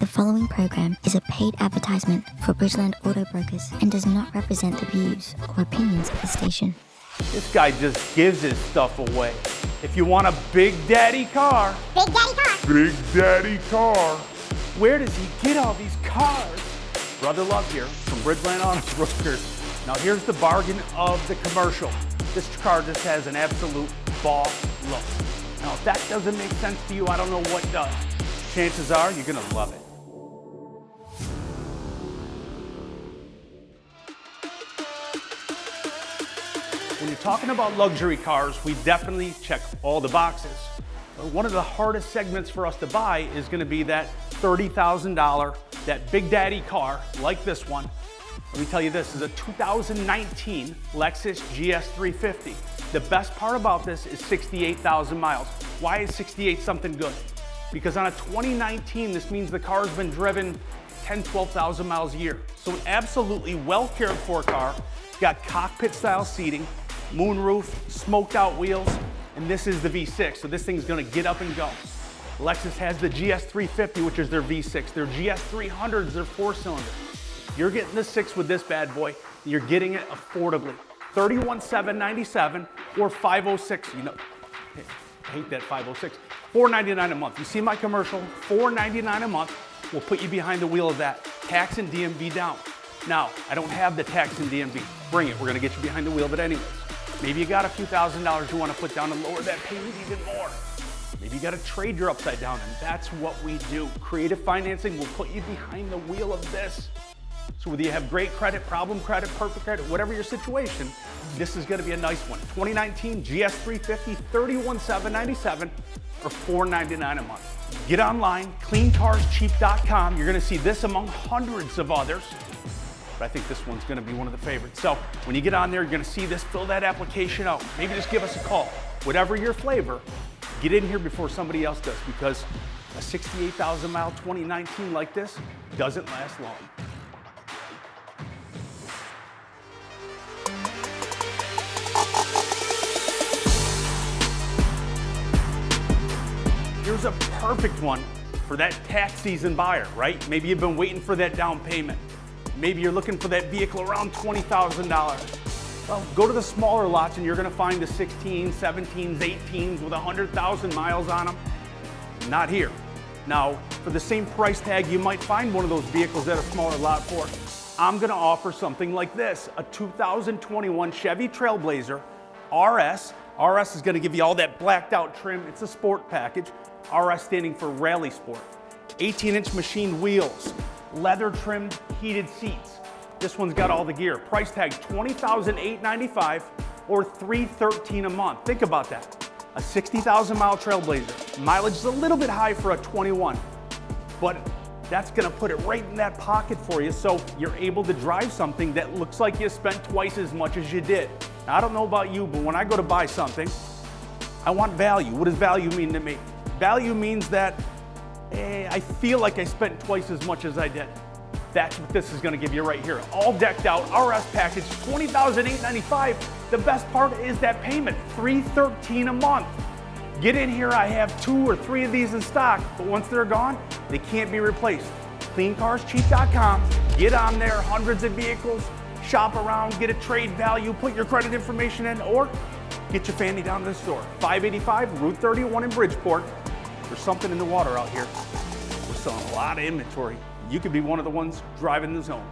following program is a paid advertisement for Bridgeland Auto Brokers and does not represent the views or opinions of the station. This guy just gives his stuff away. If you want a Big Daddy car, Big Daddy car. where does he get all these cars? Brother Love here from Bridgeland Auto Brokers. Now here's the bargain of the commercial. This car just has an absolute ball look. Now if that doesn't make sense to you, I don't know what does. Chances are you're gonna love it. When you're talking about luxury cars, we definitely check all the boxes. But one of the hardest segments for us to buy is going to be that $30,000, that Big Daddy car like this one. Let me tell you this is a 2019 Lexus GS350. The best part about this is 68,000 miles. Why is 68 something good? Because on a 2019, this means the car's been driven 10, 12,000 miles a year. So an absolutely well cared for car. Got cockpit style seating, moonroof, smoked out wheels, and this is the V6, so this thing's gonna get up and go. Lexus has the GS350, which is their V6. Their GS300s, their 4-cylinder. You're getting the 6 with this bad boy, and you're getting it affordably. $31,797 or $506, you know, I hate that 506. $499 a month. You see my commercial, $499 a month. We'll put you behind the wheel of that. Tax and DMV down. Now, I don't have the tax and DMV. Bring it, we're gonna get you behind the wheel of it anyways. Maybe you got a few $1,000s you wanna put down and lower that payment even more. Maybe you gotta trade your upside down, and that's what we do. Creative financing will put you behind the wheel of this. So whether you have great credit, problem credit, perfect credit, whatever your situation, this is gonna be a nice one. 2019 GS350, $31,797 or $499 a month. Get online, cleancarscheap.com. You're gonna see this among hundreds of others. But I think this one's gonna be one of the favorites. So when you get on there, you're gonna see this, fill that application out. Maybe just give us a call. Whatever your flavor, get in here before somebody else does, because a 68,000 mile 2019 like this doesn't last long. Here's a perfect one for that tax season buyer, right? Maybe you've been waiting for that down payment. Maybe you're looking for that vehicle around $20,000. Well, go to the smaller lots and you're gonna find the 16s, 17s, 18s with 100,000 miles on them. Not here. Now, for the same price tag, you might find one of those vehicles at a smaller lot for. I'm gonna offer something like this, a 2021 Chevy Trailblazer RS. RS is gonna give you all that blacked out trim. It's a sport package. RS standing for Rally Sport. 18-inch machined wheels. Leather trimmed heated seats. This one's got all the gear. Price tag $20,895 or $313 a month. Think about that. A 60,000 mile Trailblazer. Mileage is a little bit high for a 21, but that's gonna put it right in that pocket for you, so you're able to drive something that looks like you spent twice as much as you did. Now, I don't know about you, but when I go to buy something, I want value. What does value mean to me? Value means that I feel like I spent twice as much as I did. That's what this is gonna give you right here. All decked out, RS package, $20,895. The best part is that payment, $313 a month. Get in here, I have 2 or 3 of these in stock, but once they're gone, they can't be replaced. Cleancarscheap.com, get on there, hundreds of vehicles, shop around, get a trade value, put your credit information in, or get your family down to the store. 585 Route 31 in Bridgeport. There's something in the water out here. We're selling a lot of inventory. You could be one of the ones driving the zone.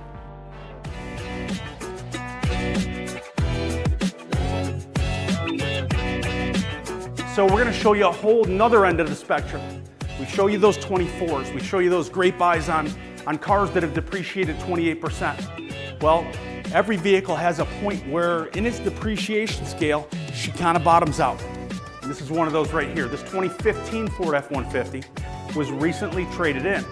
So we're gonna show you a whole nother end of the spectrum. We show you those 24s. We show you those great buys on cars that have depreciated 28%. Well, every vehicle has a point where in its depreciation scale, she kind of bottoms out. And this is one of those right here. This 2015 Ford F-150 was recently traded in.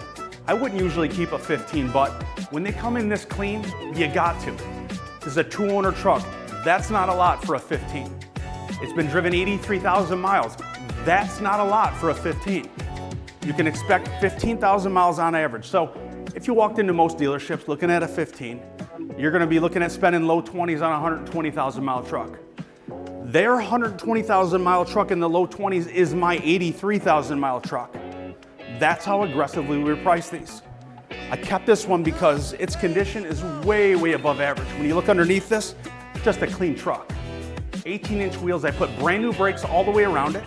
I wouldn't usually keep a 15, but when they come in this clean, you got to. This is a 2-owner truck. That's not a lot for a 15. It's been driven 83,000 miles. That's not a lot for a 15. You can expect 15,000 miles on average. So if you walked into most dealerships looking at a 15, you're gonna be looking at spending low 20s on a 120,000 mile truck. Their 120,000 mile truck in the low 20s is my 83,000 mile truck. That's how aggressively we price these. I kept this one because its condition is way, way above average. When you look underneath this, just a clean truck. 18-inch wheels. I put brand new brakes all the way around it.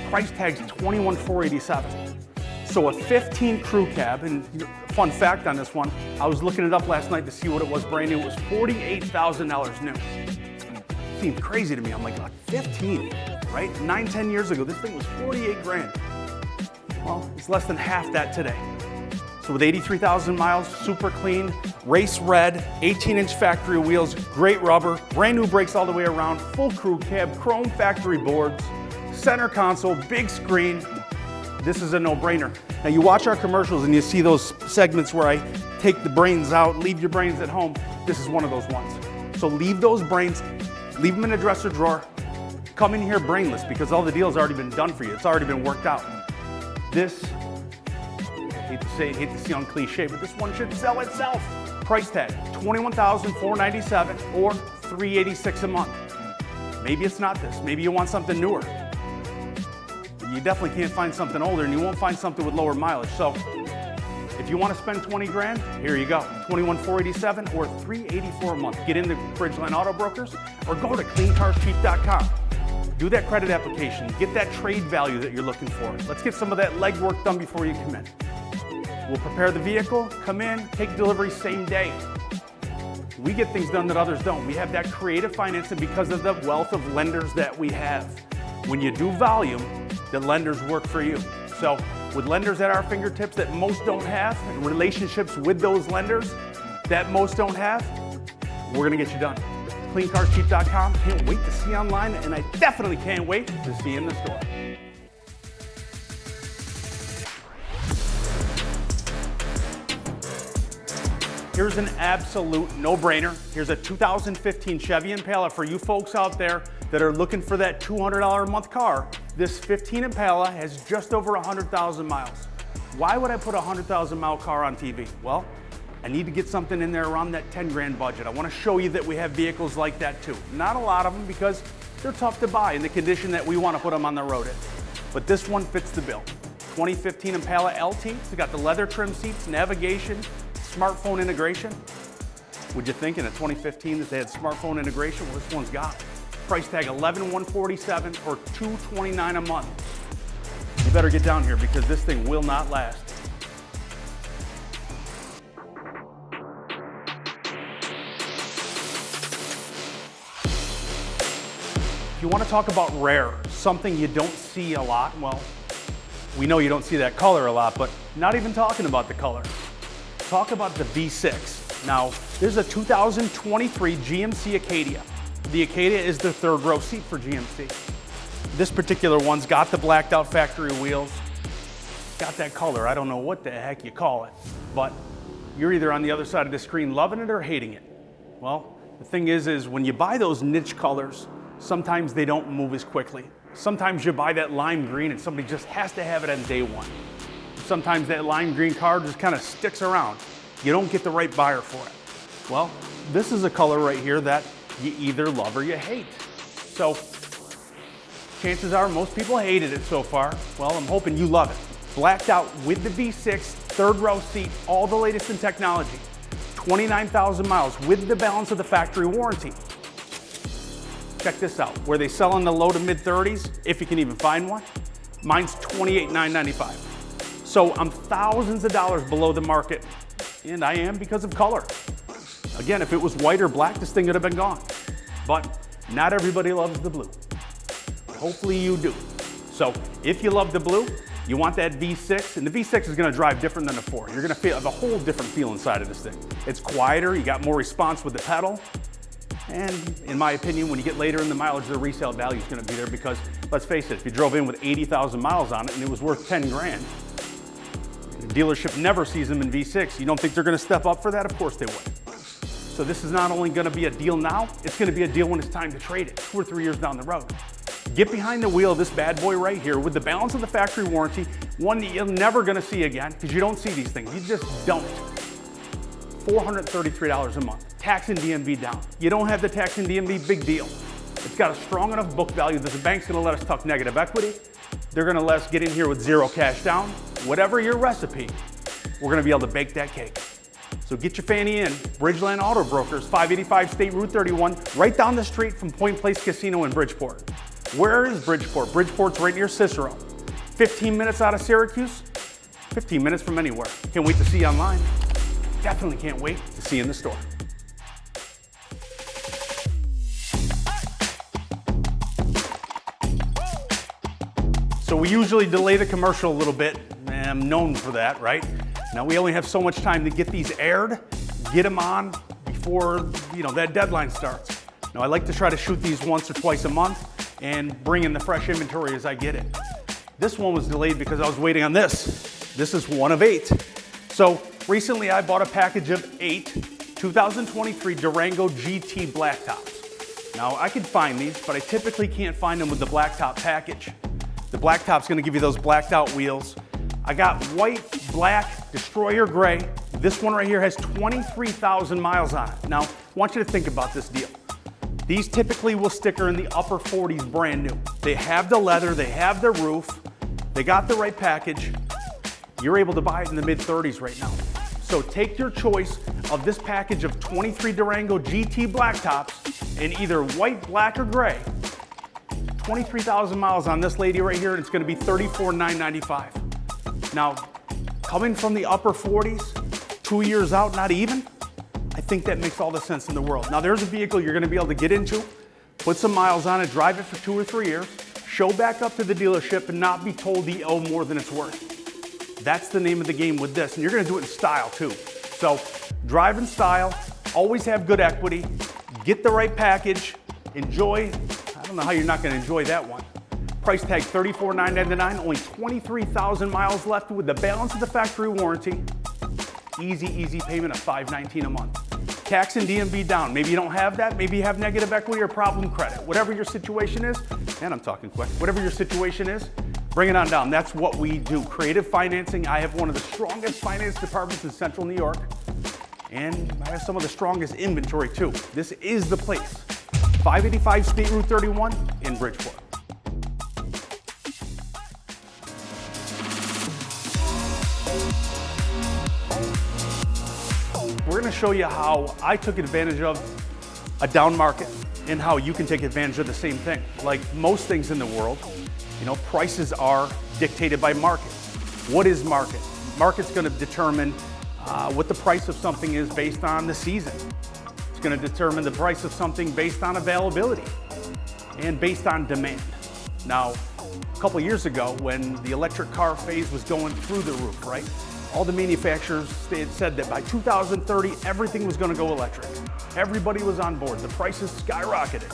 Price tag's $21,487. So a 15 crew cab, and fun fact on this one, I was looking it up last night to see what it was brand new. It was $48,000 new. Seemed crazy to me. I'm like 15, right? 9-10 years ago, this thing was 48 grand. Well, it's less than half that today. So with 83,000 miles, super clean, race red, 18-inch factory wheels, great rubber, brand new brakes all the way around, full crew cab, chrome factory boards, center console, big screen. This is a no-brainer. Now you watch our commercials and you see those segments where I take the brains out, leave your brains at home. This is one of those ones. So leave those brains, leave them in a dresser drawer, come in here brainless because all the deal's already been done for you. It's already been worked out. This, I hate to say it, hate to sound cliche, but this one should sell itself. Price tag, $21,497 or $386 a month. Maybe it's not this, maybe you want something newer. You definitely can't find something older and you won't find something with lower mileage. So if you want to spend 20 grand, here you go. $21,487 or $384 a month. Get into Bridgeland Auto Brokers or go to cleancarscheap.com. Do that credit application, get that trade value that you're looking for. Let's get some of that legwork done before you come in. We'll prepare the vehicle, come in, take delivery same day. We get things done that others don't. We have that creative financing because of the wealth of lenders that we have. When you do volume, the lenders work for you. So with lenders at our fingertips that most don't have, and relationships with those lenders that most don't have, we're gonna get you done. CleanCarSheep.com, can't wait to see you online, and I definitely can't wait to see you in the store. Here's an absolute no-brainer. Here's a 2015 Chevy Impala for you folks out there that are looking for that $200 a month car. This 15 Impala has just over 100,000 miles. Why would I put a 100,000 mile car on TV? Well, I need to get something in there around that 10 grand budget. I want to show you that we have vehicles like that too. Not a lot of them because they're tough to buy in the condition that we want to put them on the road in. But this one fits the bill. 2015 Impala LT, it's got the leather trim seats, navigation, smartphone integration. Would you think in a 2015 that they had smartphone integration? Well, this one's got it. Price tag $11,147 or $229 a month. You better get down here because this thing will not last. If you want to talk about rare, something you don't see a lot, well, we know you don't see that color a lot, but not even talking about the color. Talk about the V6. Now, this is a 2023 GMC Acadia. The Acadia is the third row seat for GMC. This particular one's got the blacked out factory wheels, got that color. I don't know what the heck you call it, but you're either on the other side of the screen loving it or hating it. Well, the thing is when you buy those niche colors, sometimes they don't move as quickly. Sometimes you buy that lime green and somebody just has to have it on day one. Sometimes that lime green car just kind of sticks around. You don't get the right buyer for it. Well, this is a color right here that you either love or you hate. So chances are most people hated it so far. Well, I'm hoping you love it. Blacked out with the V6, third row seat, all the latest in technology. 29,000 miles with the balance of the factory warranty. Check this out, where they sell in the low to mid 30s, if you can even find one, mine's $28,995. So I'm thousands of dollars below the market, and I am because of color. Again, if it was white or black, this thing would have been gone. But not everybody loves the blue. Hopefully you do. So if you love the blue, you want that V6, and the V6 is gonna drive different than the 4. You're gonna have a whole different feel inside of this thing. It's quieter, you got more response with the pedal, and in my opinion, when you get later in the mileage, the resale value is gonna be there because, let's face it, if you drove in with 80,000 miles on it and it was worth 10 grand, the dealership never sees them in V6. You don't think they're gonna step up for that? Of course they would. So this is not only gonna be a deal now, it's gonna be a deal when it's time to trade it, 2 or 3 years down the road. Get behind the wheel of this bad boy right here with the balance of the factory warranty, one that you're never gonna see again because you don't see these things, you just don't. $433 a month, tax and DMV down. You don't have the tax and DMV, big deal. It's got a strong enough book value that the bank's gonna let us tuck negative equity. They're gonna let us get in here with zero cash down. Whatever your recipe, we're gonna be able to bake that cake. So get your fanny in. Bridgeland Auto Brokers, 585 State Route 31, right down the street from Point Place Casino in Bridgeport. Where is Bridgeport? Bridgeport's right near Cicero. 15 minutes out of Syracuse, 15 minutes from anywhere. Can't wait to see you online. Definitely can't wait to see you in the store. So we usually delay the commercial a little bit, and I'm known for that, right? Now we only have so much time to get these aired, get them on before, that deadline starts. Now I like to try to shoot these once or twice a month and bring in the fresh inventory as I get it. This one was delayed because I was waiting on this. This is one of 8. So recently I bought a package of 8 2023 Durango GT blacktops. Now I can find these, but I typically can't find them with the blacktop package. The blacktop's gonna give you those blacked out wheels. I got white, black, Destroyer gray. This one right here has 23,000 miles on it. Now, I want you to think about this deal. These typically will sticker in the upper 40s brand new. They have the leather, they have the roof, they got the right package. You're able to buy it in the mid 30s right now. So take your choice of this package of 23 Durango GT blacktops in either white, black, or gray. 23,000 miles on this lady right here, and it's gonna be $34,995. Now, coming from the upper 40s, 2 years out, not even, I think that makes all the sense in the world. Now, there's a vehicle you're gonna be able to get into, put some miles on it, drive it for 2 or 3 years, show back up to the dealership and not be told you owe more than it's worth. That's the name of the game with this, and you're gonna do it in style too. So, drive in style, always have good equity, get the right package, enjoy. I don't know how you're not gonna enjoy that one. Price tag $34,999, only 23,000 miles left with the balance of the factory warranty. Easy payment of $519 a month. Tax and DMV down. Maybe you don't have that. Maybe you have negative equity or problem credit. Whatever your situation is, and I'm talking quick, whatever your situation is, bring it on down. That's what we do. Creative financing. I have one of the strongest finance departments in Central New York, and I have some of the strongest inventory too. This is the place. 585 State Route 31 in Bridgeport. We're going to show you how I took advantage of a down market and how you can take advantage of the same thing. Like most things in the world, prices are dictated by market. What is market? Market's going to determine what the price of something is based on the season. It's going to determine the price of something based on availability and based on demand. Now, a couple years ago when the electric car phase was going through the roof, right? All the manufacturers, they had said that by 2030, everything was gonna go electric. Everybody was on board. The prices skyrocketed.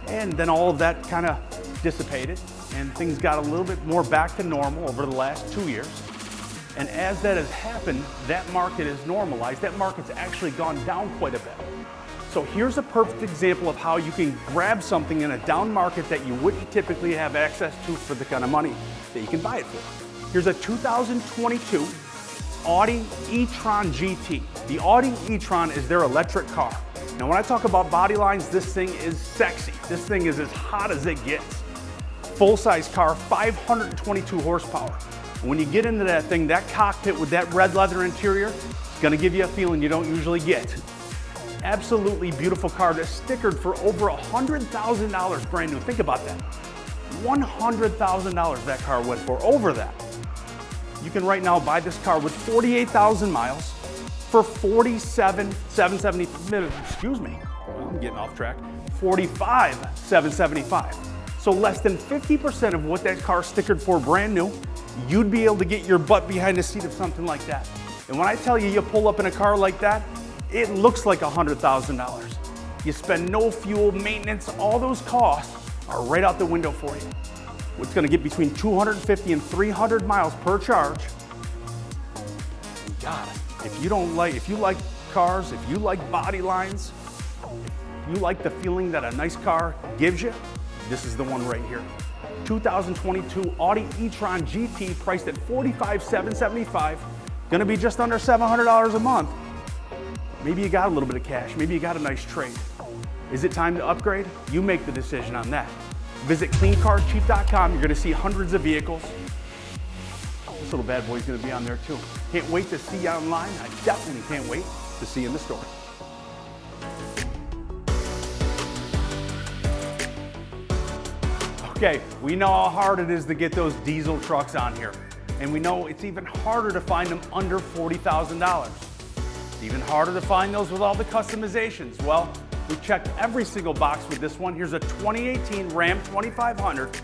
And then all of that kind of dissipated and things got a little bit more back to normal over the last 2 years. And as that has happened, that market is normalized. That market's actually gone down quite a bit. So here's a perfect example of how you can grab something in a down market that you wouldn't typically have access to for the kind of money that you can buy it for. Here's a 2022 Audi e-tron GT. The Audi e-tron is their electric car. Now when I talk about body lines, this thing is sexy. This thing is as hot as it gets. Full-size car, 522 horsepower. When you get into that thing, that cockpit with that red leather interior, it's gonna give you a feeling you don't usually get. Absolutely beautiful car that's stickered for over $100,000 brand new. Think about that. $100,000 that car went for, over that. You can right now buy this car with 48,000 miles for $47,770, excuse me, I'm getting off track, $45,775. So less than 50% of what that car stickered for brand new, you'd be able to get your butt behind the seat of something like that. And when I tell you, you pull up in a car like that, it looks like $100,000. You spend no fuel, maintenance, all those costs are right out the window for you. It's gonna get between 250 and 300 miles per charge. You got it. If you like cars, if you like body lines, if you like the feeling that a nice car gives you, this is the one right here. 2022 Audi e-tron GT priced at $45,775. Gonna be just under $700 a month. Maybe you got a little bit of cash, maybe you got a nice trade. Is it time to upgrade? You make the decision on that. Visit cleancarcheap.com. You're going to see hundreds of vehicles. this little bad boy's gonna be on there too. Can't wait to see you online. I definitely can't wait to see you in the store. Okay, we know how hard it is to get those diesel trucks on here. And we know it's even harder to find them under $40,000. It's even harder to find those with all the customizations. Well, we checked every single box with this one. Here's a 2018 Ram 2500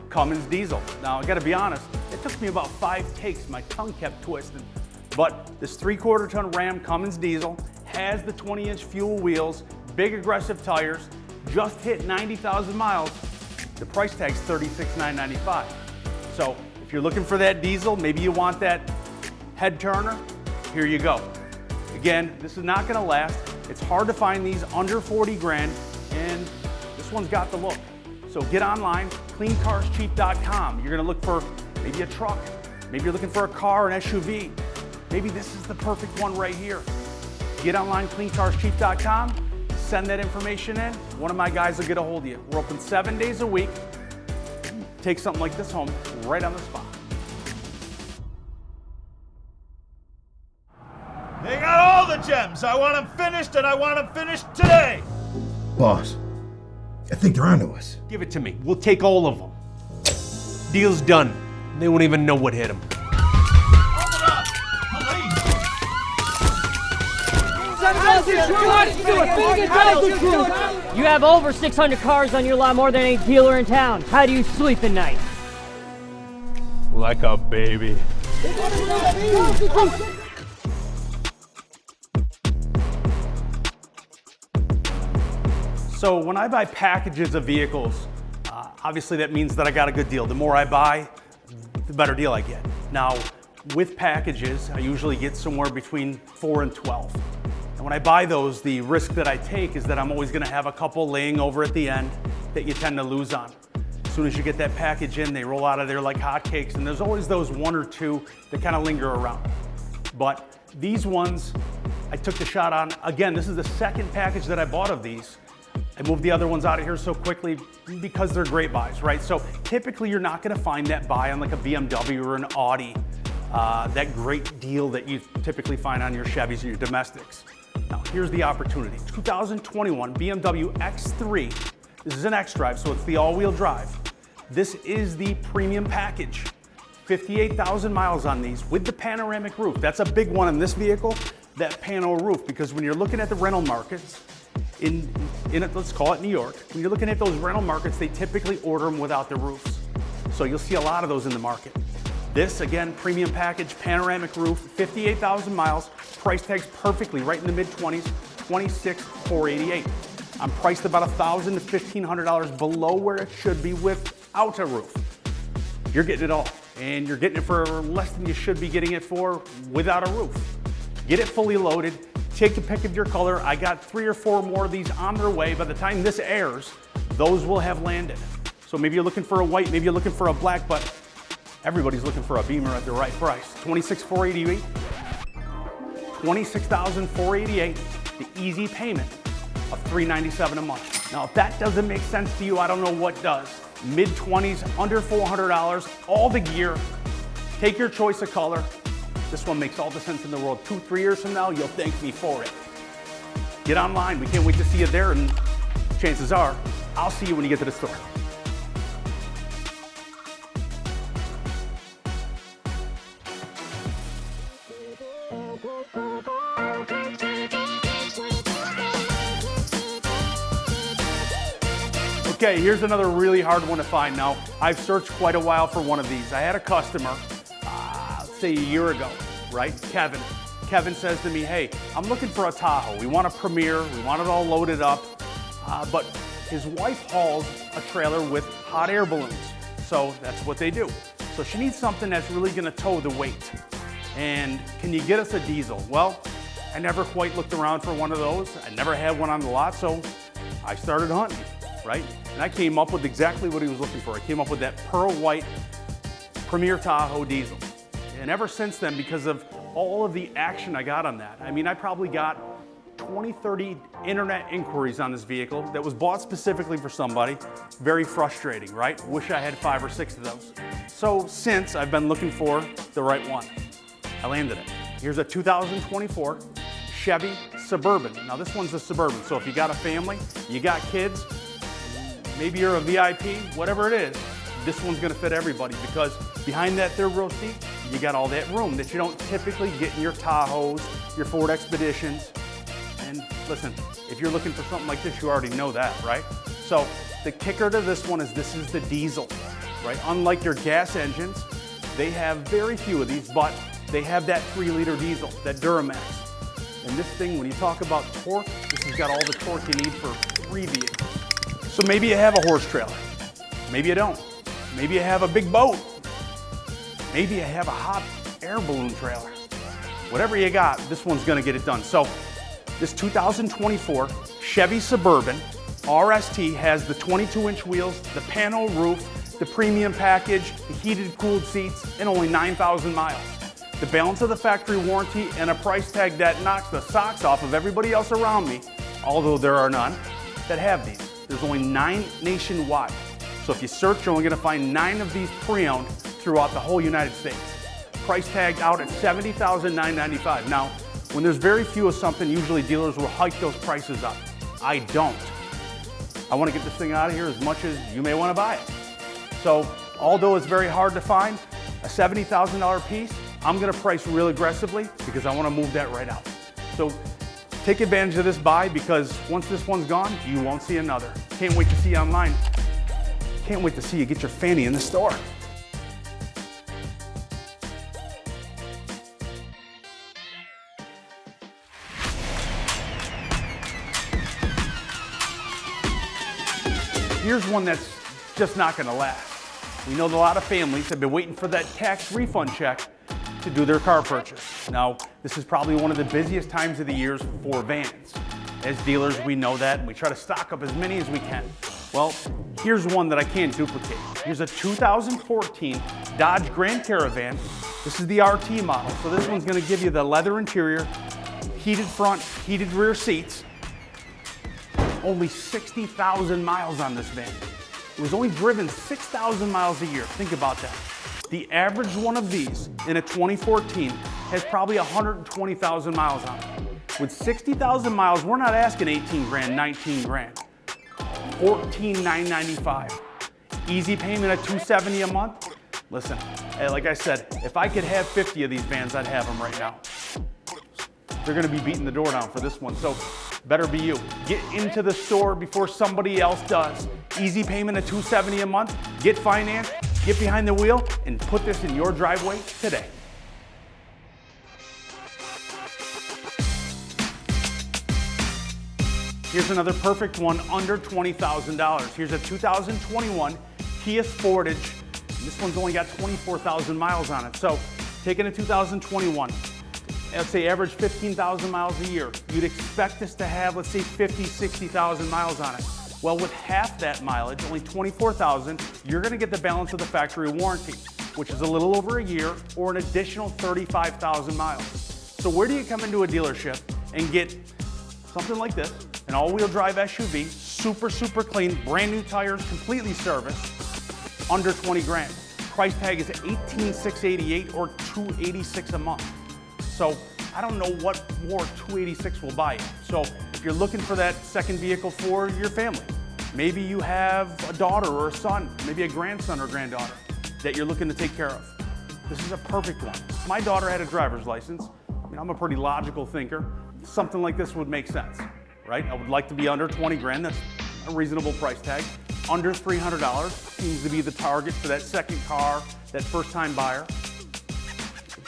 Cummins diesel. Now, I gotta be honest, it took me about 5 takes. My tongue kept twisting. But this 3/4 ton Ram Cummins diesel has the 20-inch fuel wheels, big aggressive tires, just hit 90,000 miles. The price tag's $36,995. So if you're looking for that diesel, maybe you want that head turner, here you go. Again, this is not gonna last. It's hard to find these under 40 grand, and this one's got the look. So get online, cleancarscheap.com. You're gonna look for maybe a truck, maybe you're looking for a car, an SUV. Maybe this is the perfect one right here. Get online, cleancarscheap.com. Send that information in. One of my guys will get a hold of you. We're open 7 days a week. Take something like this home right on the spot. They got all the gems. I want them finished, and I want them finished today. Boss, I think they're onto us. Give it to me. We'll take all of them. Deal's done. They won't even know what hit them. You have over 600 cars on your lot, more than any dealer in town. How do you sleep at night? Like a baby. So when I buy packages of vehicles, obviously that means that I got a good deal. The more I buy, the better deal I get. Now, with packages, I usually get somewhere between 4 and 12. And when I buy those, the risk that I take is that I'm always gonna have a couple laying over at the end that you tend to lose on. As soon as you get that package in, they roll out of there like hotcakes, and there's always those 1 or 2 that kind of linger around. But these ones, I took the shot on. Again, this is the second package that I bought of these. I moved the other ones out of here so quickly because they're great buys, right? So typically you're not gonna find that buy on like a BMW or an Audi, that great deal that you typically find on your Chevys or your domestics. Now here's the opportunity. 2021 BMW X3. This is an X-Drive, so it's the all-wheel drive. This is the premium package. 58,000 miles on these with the panoramic roof. That's a big one in this vehicle, that panel roof, because when you're looking at the rental markets, let's call it New York, when you're looking at those rental markets, they typically order them without the roofs. So you'll see a lot of those in the market. This, again, premium package, panoramic roof, 58,000 miles, price tags perfectly, right in the mid-20s, $26,488. I'm priced about $1,000 to $1,500 below where it should be without a roof. You're getting it all, and you're getting it for less than you should be getting it for without a roof. Get it fully loaded, take a pick of your color. I got 3 or 4 more of these on their way. By the time this airs, those will have landed. So maybe you're looking for a white, maybe you're looking for a black, but everybody's looking for a Beamer at the right price. $26,488, $26,488, the easy payment of $397 a month. Now, if that doesn't make sense to you, I don't know what does. Mid-20s, under $400, all the gear. Take your choice of color. This one makes all the sense in the world. 2-3 years from now, you'll thank me for it. Get online. We can't wait to see you there, and chances are, I'll see you when you get to the store. Okay, here's another really hard one to find now. I've searched quite a while for one of these. I had a customer, say a year ago, right? Kevin. Kevin says to me, hey, I'm looking for a Tahoe. We want a Premier, we want it all loaded up, but his wife hauls a trailer with hot air balloons. So that's what they do. So she needs something that's really gonna tow the weight. And can you get us a diesel? Well, I never quite looked around for one of those. I never had one on the lot, so I started hunting, right? And I came up with exactly what he was looking for. I came up with that pearl white Premier Tahoe diesel. And ever since then, because of all of the action I got on that, I mean, I probably got 20, 30 internet inquiries on this vehicle that was bought specifically for somebody. Very frustrating, right? Wish I had 5 or 6 of those. So since I've been looking for the right one, I landed it. Here's a 2024 Chevy Suburban. Now this one's a Suburban, so if you got a family, you got kids, maybe you're a VIP, whatever it is, this one's gonna fit everybody because behind that third row seat, you got all that room that you don't typically get in your Tahoes, your Ford Expeditions. And listen, if you're looking for something like this, you already know that, right? So the kicker to this one is this is the diesel, right? Unlike your gas engines, they have very few of these, but they have that 3-liter diesel, that Duramax. And this thing, when you talk about torque, this has got all the torque you need for 3 vehicles. So maybe you have a horse trailer, maybe you don't. Maybe you have a big boat. Maybe you have a hot air balloon trailer. Whatever you got, this one's gonna get it done. So this 2024 Chevy Suburban RST has the 22-inch wheels, the panel roof, the premium package, the heated cooled seats, and only 9,000 miles. The balance of the factory warranty and a price tag that knocks the socks off of everybody else around me, although there are none, that have these. There's only 9 nationwide. So if you search, you're only gonna find 9 of these pre-owned throughout the whole United States. Price tagged out at $70,995. Now, when there's very few of something, usually dealers will hike those prices up. I don't. I wanna get this thing out of here as much as you may wanna buy it. So, although it's very hard to find, a $70,000 piece, I'm gonna price real aggressively because I wanna move that right out. So, take advantage of this buy because once this one's gone, you won't see another. Can't wait to see you online. Can't wait to see you get your fanny in the store. Here's one that's just not gonna last. We know that a lot of families have been waiting for that tax refund check to do their car purchase. Now, this is probably one of the busiest times of the year for vans. As dealers, we know that, and we try to stock up as many as we can. Well, here's one that I can't duplicate. Here's a 2014 Dodge Grand Caravan. This is the RT model, so this one's gonna give you the leather interior, heated front, heated rear seats. Only 60,000 miles on this van. It was only driven 6,000 miles a year. Think about that. The average one of these in a 2014 has probably 120,000 miles on it. With 60,000 miles, we're not asking 18 grand, 19 grand. $14,995. Easy payment at $270 a month. Listen, like I said, if I could have 50 of these vans, I'd have them right now. They're gonna be beating the door down for this one, so better be you. Get into the store before somebody else does. Easy payment at $270 a month. Get financed, get behind the wheel, and put this in your driveway today. Here's another perfect one under $20,000. Here's a 2021 Kia Sportage. This one's only got 24,000 miles on it. So taking a 2021, let's say average 15,000 miles a year. You'd expect this to have, let's say 50, 60,000 miles on it. Well, with half that mileage, only 24,000, you're gonna get the balance of the factory warranty, which is a little over a year or an additional 35,000 miles. So where do you come into a dealership and get something like this, an all-wheel drive SUV, super clean, brand new tires, completely serviced, under 20 grand. Price tag is $18,688 or $286 a month. So I don't know what more $286 will buy you. So if you're looking for that second vehicle for your family, maybe you have a daughter or a son, maybe a grandson or granddaughter that you're looking to take care of. This is a perfect one. My daughter had a driver's license. I mean, I'm a pretty logical thinker. Something like this would make sense, right? I would like to be under 20 grand. That's a reasonable price tag. Under $300 seems to be the target for that second car, that first-time buyer.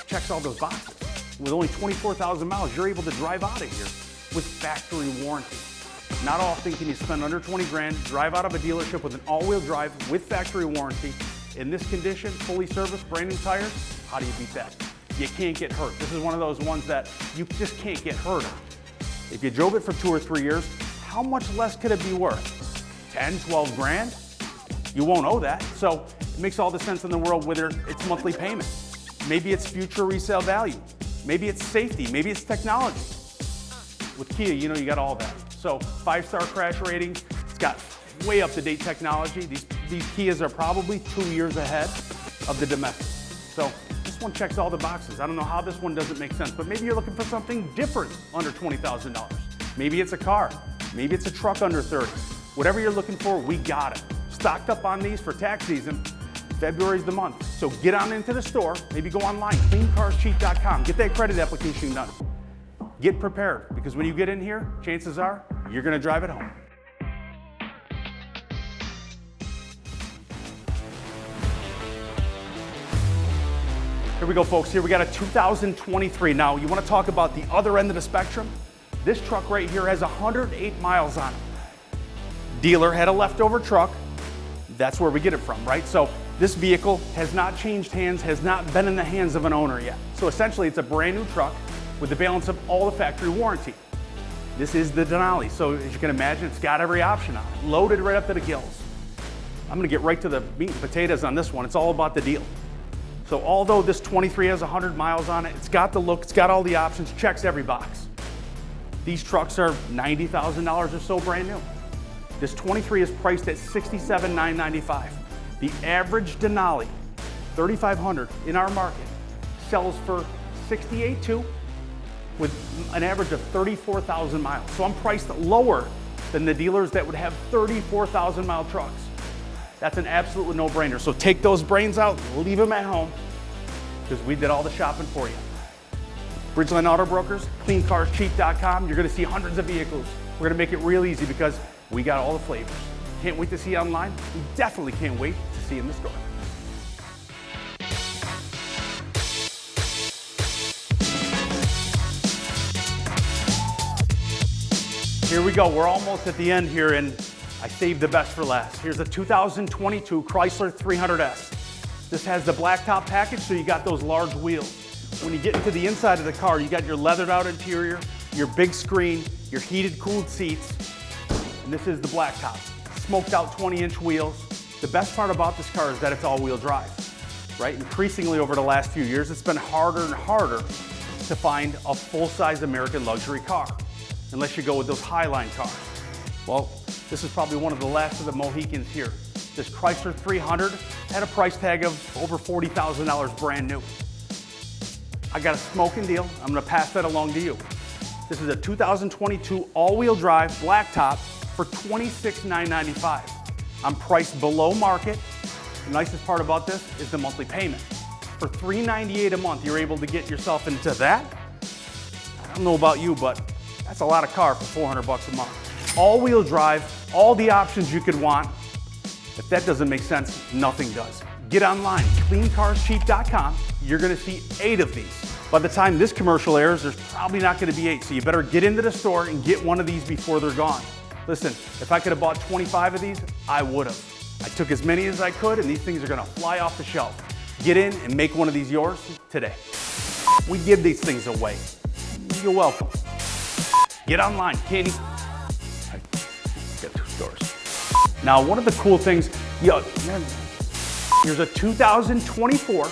Checks all those boxes. With only 24,000 miles, you're able to drive out of here with factory warranty. Not often can you spend under 20 grand, drive out of a dealership with an all-wheel drive with factory warranty. In this condition, fully serviced, brand new tires, how do you beat that? You can't get hurt. This is one of those ones that you just can't get hurt on. If you drove it for 2 or 3 years, how much less could it be worth? 10, 12 grand? You won't owe that. So it makes all the sense in the world whether it's monthly payment. Maybe it's future resale value. Maybe it's safety, maybe it's technology. With Kia, you know you got all that. So 5-star crash rating, it's got way up-to-date technology. These Kias are probably 2 years ahead. of the domestic. So this one checks all the boxes. I don't know how this one doesn't make sense, but maybe you're looking for something different under $20,000. Maybe it's a car, maybe it's a truck under 30. Whatever you're looking for, we got it. Stocked up on these for tax season. February's the month. So get on into the store, maybe go online, cleancarscheap.com. Get that credit application done. Get prepared, because when you get in here, chances are you're gonna drive it home. Here we go, folks. Here we got a 2023. Now, you want to talk about the other end of the spectrum? This truck right here has 108 miles on it. Dealer had a leftover truck. That's where we get it from, right? So this vehicle has not changed hands, has not been in the hands of an owner yet. So essentially, it's a brand new truck with the balance of all the factory warranty. This is the Denali. So as you can imagine, it's got every option on it, loaded right up to the gills. I'm going to get right to the meat and potatoes on this one. It's all about the deal. So although this 23 has 100 miles on it, it's got the look, it's got all the options, checks every box. These trucks are $90,000 or so brand new. This 23 is priced at $67,995. The average Denali 3500 in our market sells for $68,200 with an average of 34,000 miles. So I'm priced lower than the dealers that would have 34,000 mile trucks. That's an absolute no-brainer. So take those brains out, leave them at home, because we did all the shopping for you. Bridgeland Auto Brokers, cleancarscheap.com. You're gonna see hundreds of vehicles. We're gonna make it real easy because we got all the flavors. Can't wait to see you online. We definitely can't wait to see you in the store. Here we go, we're almost at the end here, and I saved the best for last. Here's a 2022 Chrysler 300S. This has the blacktop package, so you got those large wheels. When you get into the inside of the car, you got your leathered out interior, your big screen, your heated cooled seats, and this is the blacktop. Smoked out 20-inch wheels. The best part about this car is that it's all-wheel drive, right? Increasingly over the last few years, it's been harder and harder to find a full-size American luxury car, unless you go with those Highline cars. Well, this is probably one of the last of the Mohicans here. This Chrysler 300 had a price tag of over $40,000 brand new. I got a smoking deal. I'm gonna pass that along to you. This is a 2022 all-wheel drive blacktop for $26,995. I'm priced below market. The nicest part about this is the monthly payment. For $398 a month, you're able to get yourself into that. I don't know about you, but that's a lot of car for $400 a month. All-wheel drive, all the options you could want. If that doesn't make sense, nothing does. Get online, cleancarscheap.com. You're gonna see 8 of these. By the time this commercial airs, there's probably not gonna be 8, so you better get into the store and get one of these before they're gone. Listen, if I could have bought 25 of these, I would have. I took as many as I could, and these things are gonna fly off the shelf. Get in and make one of these yours today. We give these things away. You're welcome. Get online, Katie. I got 2 stores. Now, one of the cool things, here's a 2024